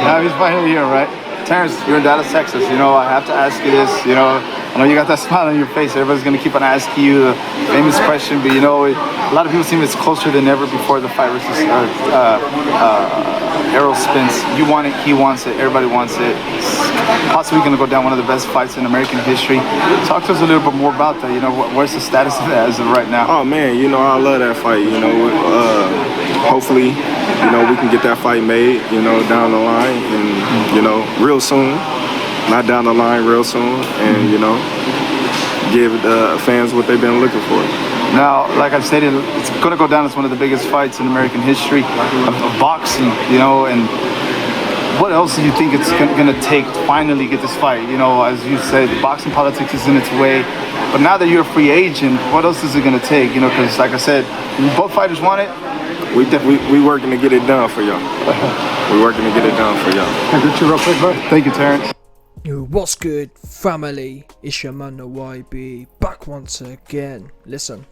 Yeah, he's finally here, right? Terence, you're in Dallas, Texas. I have to ask you this. I know you got that smile on your face. Everybody's gonna keep on asking you the famous question, but a lot of people seem it's closer than ever before the fight versus Errol Spence. You want it, he wants it, everybody wants it. It's possibly gonna go down one of the best fights in American history. Talk to us a little bit more about that. Where's the status of that as of right now? Oh man, I love that fight. Hopefully, we can get that fight made, down the line, and real soon. Not down the line, real soon, and give the fans what they've been looking for. Now, like I stated, it's going to go down as one of the biggest fights in American history of boxing, and what else do you think it's going to take to finally get this fight? As you said, boxing politics is in its way, but now that you're a free agent, what else is it going to take? Because like I said, both fighters want it. We working to get it done for y'all. We working to get it done for y'all. Can I get you real quick, bud? Thank you, Terence. Yo, what's good, family? It's your man, the YB, back once again. Listen,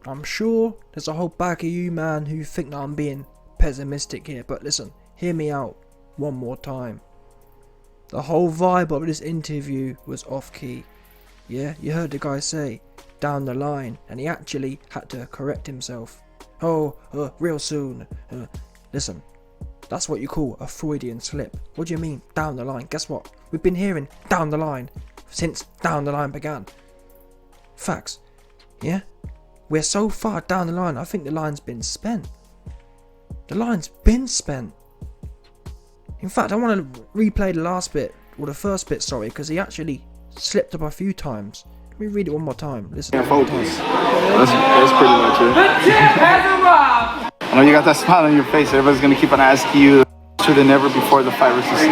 I'm sure there's a whole bag of you, man, who think that I'm being pessimistic here, but listen, hear me out one more time. The whole vibe of this interview was off key. Yeah, you heard the guy say, down the line, and he actually had to correct himself. Real soon. Listen, that's what you call a Freudian slip. What do you mean, down the line? Guess what? We've been hearing down the line since down the line began. Facts. Yeah? We're so far down the line, I think the line's been spent. The line's been spent. In fact, I want to replay the last bit, or the first bit, sorry, because he actually slipped up a few times. Let me read it one more time. Listen. Yeah, focus. That's pretty much it. I know you got that smile on your face. Everybody's gonna keep on asking you closer than ever before the fight versus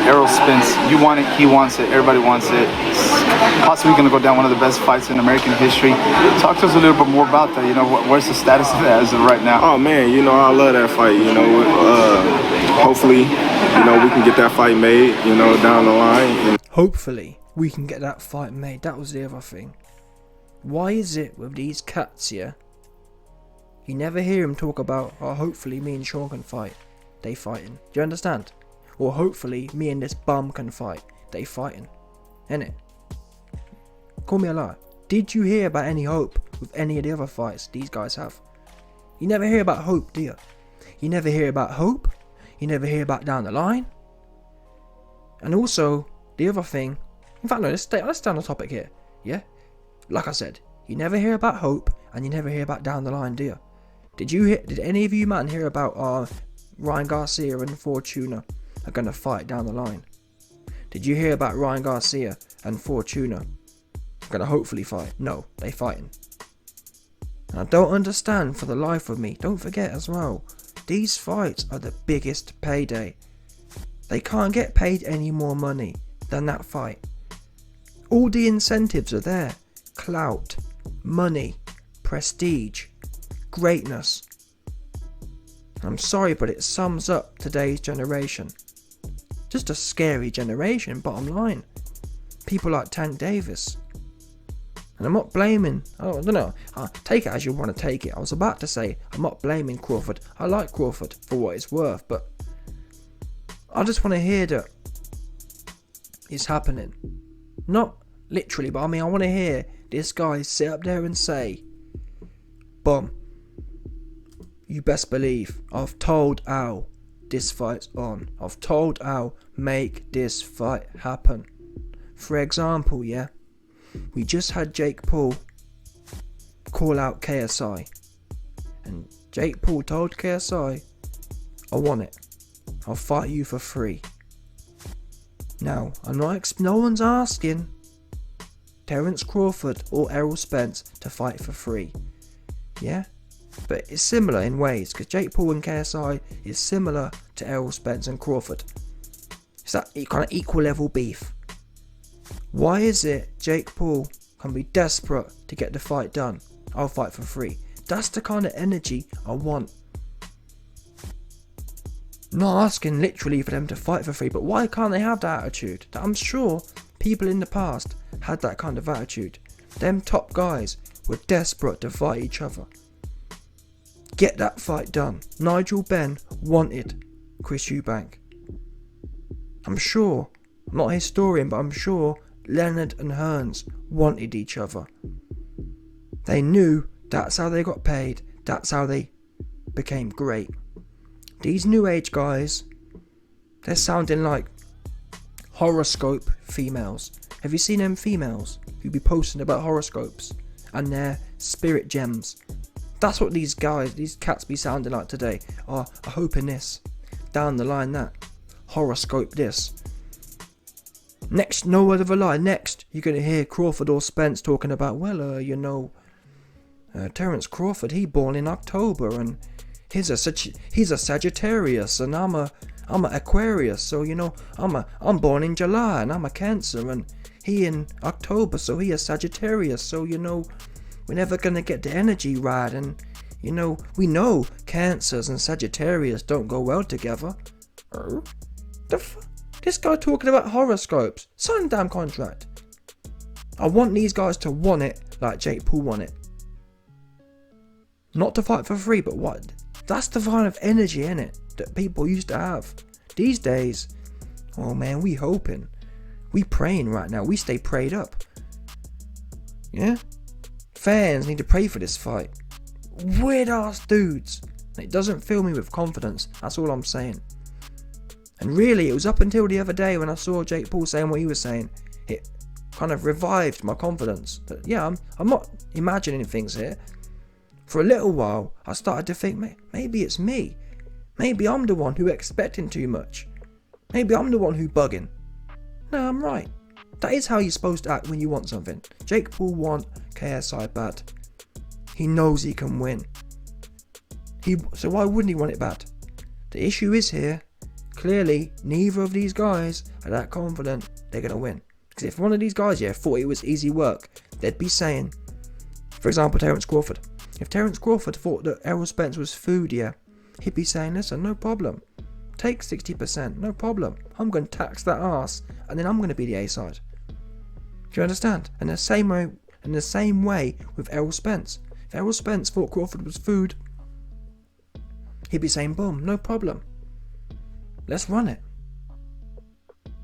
Errol Spence. You want it, he wants it, everybody wants it. It's possibly gonna go down one of the best fights in American history. Talk to us a little bit more about that. Where's the status of that as of right now? Oh man, I love that fight. Hopefully, we can get that fight made, down the line. Hopefully we can get that fight made. That was the other thing. Why is it with these cats here, you never hear him talk about, hopefully me and Sean can fight. They fighting. Do you understand? Or hopefully me and this bum can fight. They fighting. Innit? Call me a liar. Did you hear about any hope with any of the other fights these guys have? You never hear about hope, do you? You never hear about hope. You never hear about down the line. And also, the other thing, in fact, no, let's stay on the topic here. Yeah? Like I said, you never hear about hope and you never hear about down the line, do you? Did any of you man hear about Ryan Garcia and Fortuna are going to fight down the line? Did you hear about Ryan Garcia and Fortuna are going to hopefully fight? No, they fighting. And I don't understand for the life of me. Don't forget as well, these fights are the biggest payday. They can't get paid any more money than that fight. All the incentives are there. Clout, money, prestige, greatness. I'm sorry, but it sums up today's generation. Just a scary generation, bottom line. People like Tank Davis. And I'm not blaming, I don't know, take it as you want to take it. I was about to say, I'm not blaming Crawford. I like Crawford for what it's worth, but I just want to hear that it's happening. Not literally, but I want to hear this guy sit up there and say, "Boom, you best believe I've told Al this fight's on. I've told Al make this fight happen." For example, yeah, we just had Jake Paul call out KSI, and Jake Paul told KSI, "I want it. I'll fight you for free." Now, no one's asking Terence Crawford or Errol Spence to fight for free. Yeah? But it's similar in ways, because Jake Paul and KSI is similar to Errol Spence and Crawford. It's that kind of equal level beef. Why is it Jake Paul can be desperate to get the fight done? I'll fight for free. That's the kind of energy I want. I'm not asking literally for them to fight for free, but why can't they have that attitude? I'm sure people in the past had that kind of attitude. Them top guys were desperate to fight each other. Get that fight done. Nigel Benn wanted Chris Eubank. I'm sure, I'm not a historian, but I'm sure Leonard and Hearns wanted each other. They knew that's how they got paid, that's how they became great. These new age guys, they're sounding like horoscope females. Have you seen them females who be posting about horoscopes and their spirit gems? That's what these guys, these cats be sounding like today. Oh, I hope in this, down the line that, horoscope this. Next, no word of a lie, next you're going to hear Crawford or Spence talking about, well, Terence Crawford, he born in October and he's a Sagittarius and I'm a Aquarius, so I'm born in July and I'm a Cancer and he in October, so he a Sagittarius, so we're never gonna get the energy right, and we know Cancers and Sagittarius don't go well together. This guy talking about horoscopes. Sign the damn contract. I want these guys to want it like Jake Paul won it. Not to fight for free, but what? That's the kind of energy in it that people used to have. These days, oh man, we hoping. We praying right now. We stay prayed up. Yeah? Fans need to pray for this fight. Weird ass dudes. It doesn't fill me with confidence. That's all I'm saying. And really, it was up until the other day when I saw Jake Paul saying what he was saying, it kind of revived my confidence. That yeah, I'm not imagining things here. For a little while, I started to think, maybe it's me. Maybe I'm the one who expecting too much. Maybe I'm the one who bugging. No, I'm right. That is how you're supposed to act when you want something. Jake Paul want KSI bad. He knows he can win. So why wouldn't he want it bad? The issue is here, clearly neither of these guys are that confident they're going to win. Because if one of these guys thought it was easy work, they'd be saying, for example, Terence Crawford. If Terence Crawford thought that Errol Spence was food, he'd be saying, listen, no problem. Take 60%, no problem. I'm going to tax that ass, and then I'm going to be the A-side. Do you understand? And the same way with Errol Spence. If Errol Spence thought Crawford was food, he'd be saying, boom, no problem. Let's run it.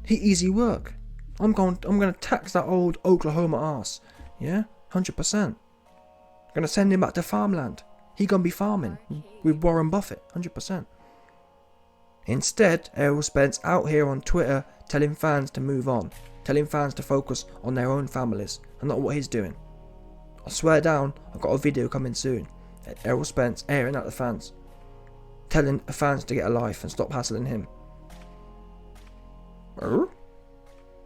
Easy work. I'm going to tax that old Oklahoma ass. Yeah, 100%. Gonna send him back to farmland. He gonna be farming with Warren Buffett, 100%. Instead, Errol Spence out here on Twitter telling fans to move on, telling fans to focus on their own families and not what he's doing. I swear down, I've got a video coming soon. Errol Spence airing out the fans, telling the fans to get a life and stop hassling him.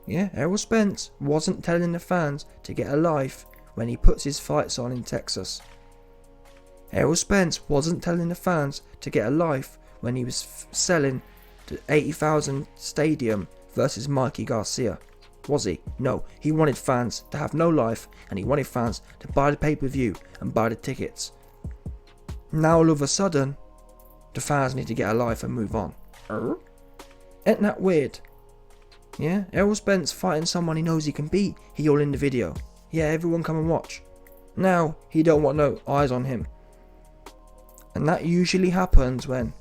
Yeah, Errol Spence wasn't telling the fans to get a life when he puts his fights on in Texas. Errol Spence wasn't telling the fans to get a life when he was selling the 80,000 stadium versus Mikey Garcia. Was he? No, he wanted fans to have no life and he wanted fans to buy the pay-per-view and buy the tickets. Now all of a sudden, the fans need to get a life and move on. Ain't that weird? Yeah, Errol Spence fighting someone he knows he can beat. He all in the video. Yeah, everyone come and watch. Now, he don't want no eyes on him. And that usually happens when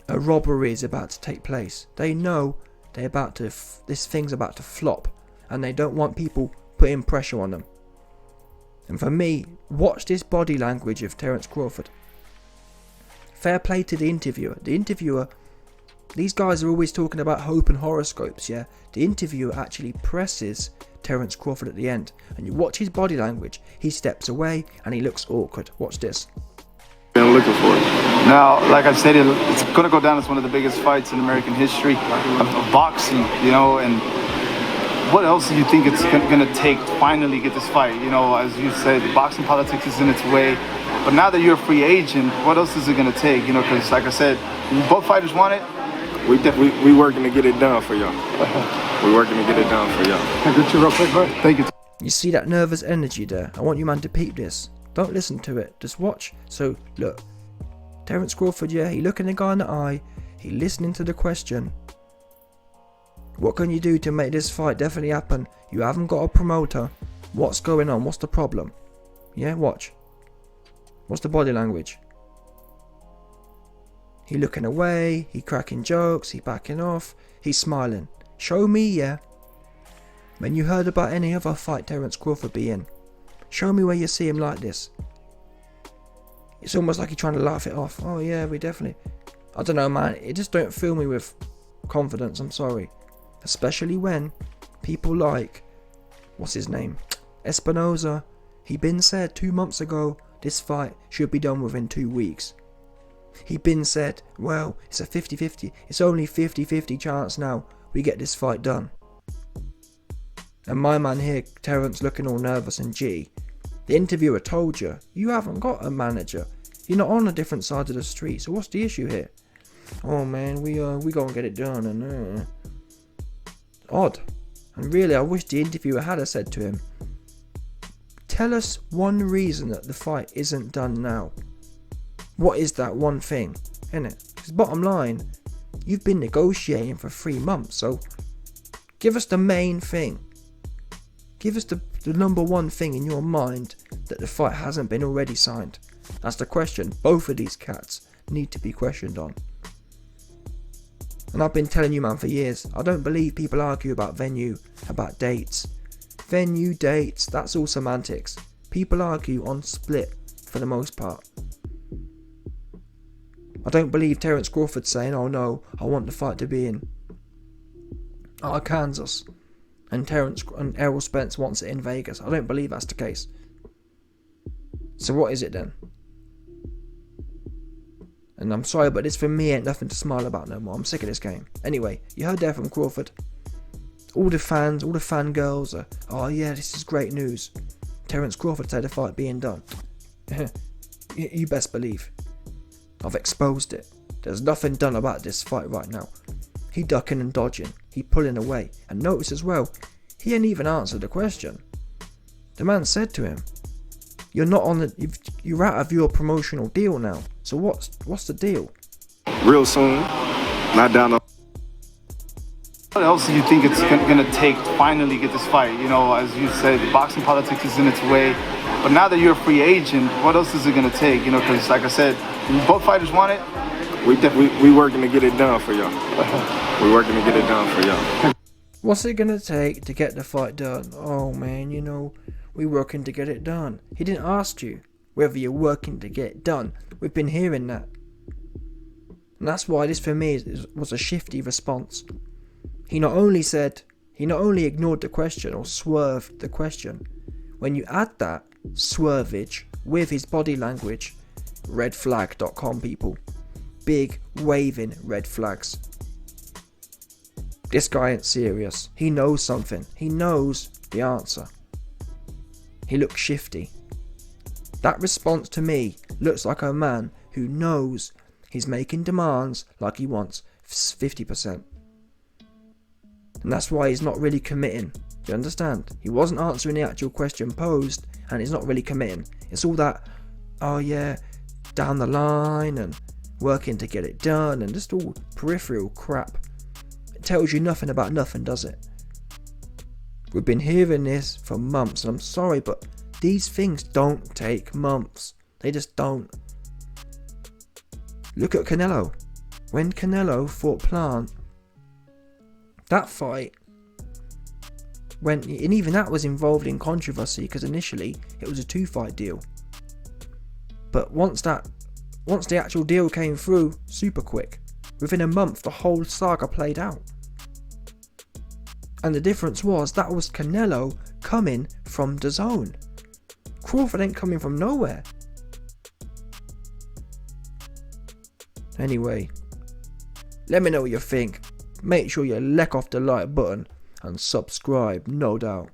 a robbery is about to take place. They know this thing's about to flop. And they don't want people putting pressure on them. And for me, watch this body language of Terence Crawford. Fair play to the interviewer. The interviewer, these guys are always talking about hope and horoscopes, yeah? The interviewer actually presses Terence Crawford at the end, and you watch his body language. He steps away and he looks awkward. Watch this. Been looking for it. Now, like I said, it's going to go down as one of the biggest fights in American history of boxing, and what else do you think it's going to take to finally get this fight? As you said, boxing politics is in its way, but now that you're a free agent, what else is it going to take? Because like I said, both fighters want it. We working to get it done for y'all. We're working to get it done for y'all. Can I get you real quick, bro? Thank you. You see that nervous energy there? I want you man to peep this. Don't listen to it, just watch. So look, Terence Crawford, he looking the guy in the eye, he listening to the question. What can you do to make this fight definitely happen? You haven't got a promoter. What's going on? What's the problem? Yeah, watch. What's the body language? He looking away, he cracking jokes, he backing off, he's smiling. Show me, yeah. When you heard about any other fight Terence Crawford be in, show me where you see him like this. It's almost like he's trying to laugh it off. Oh yeah, we definitely. I don't know, man. It just don't fill me with confidence. I'm sorry. Especially when people like, what's his name? Espinosa. He been said 2 months ago this fight should be done within 2 weeks. He been said, well, it's a 50-50. It's only 50-50 chance now we get this fight done. And my man here, Terence, looking all nervous and G. The interviewer told you, you haven't got a manager. You're not on a different side of the street, so what's the issue here? Oh man, we gonna get it done, and odd. And really, I wish the interviewer had said to him, tell us one reason that the fight isn't done now. What is that one thing, innit? Because bottom line, you've been negotiating for 3 months, so give us the main thing. Give us the number one thing in your mind that the fight hasn't been already signed. That's the question both of these cats need to be questioned on. And I've been telling you, man, for years, I don't believe people argue about venue, about dates. Venue, dates, that's all semantics. People argue on split for the most part. I don't believe Terence Crawford saying, oh no, I want the fight to be in Kansas. And Errol Spence wants it in Vegas. I don't believe that's the case. So what is it then? And I'm sorry, but this for me ain't nothing to smile about no more. I'm sick of this game. Anyway, you heard there from Crawford. All the fans, all the fangirls are, oh yeah, this is great news. Terence Crawford said the fight being done. You best believe. I've exposed it. There's nothing done about this fight right now. He ducking and dodging. He pulling away. And notice as well, he ain't even answered the question. The man said to him, you're not on the, you're out of your promotional deal now. So what's the deal? Real soon, not down the. What else do you think it's going to take to finally get this fight? You know, as you said, boxing politics is in its way. But now that you're a free agent, what else is it going to take? You know, because like I said, both fighters want it. We working to get it done for y'all. We working to get it done for y'all. What's it gonna take to get the fight done? Oh man, you know, we working to get it done. He didn't ask you whether you're working to get it done. We've been hearing that. And that's why this for me was a shifty response. He not only ignored the question or swerved the question. When you add that swervage with his body language, redflag.com people. Big waving red flags. This guy ain't serious. He knows something. He knows the answer. He looks shifty. That response to me looks like a man who knows he's making demands like he wants 50%. And that's why he's not really committing. Do you understand? He wasn't answering the actual question posed and he's not really committing. It's all that, oh yeah, down the line and working to get it done and just all peripheral crap. It tells you nothing about nothing, does it? We've been hearing this for months and I'm sorry, but these things don't take months. They just don't. Look at Canelo. When Canelo fought Plant, that fight went, and even that was involved in controversy because initially it was a 2-fight deal. But once the actual deal came through, super quick. Within a month, the whole saga played out. And the difference was, that was Canelo coming from the zone. Crawford ain't coming from nowhere. Anyway, let me know what you think. Make sure you lick off the like button and subscribe, no doubt.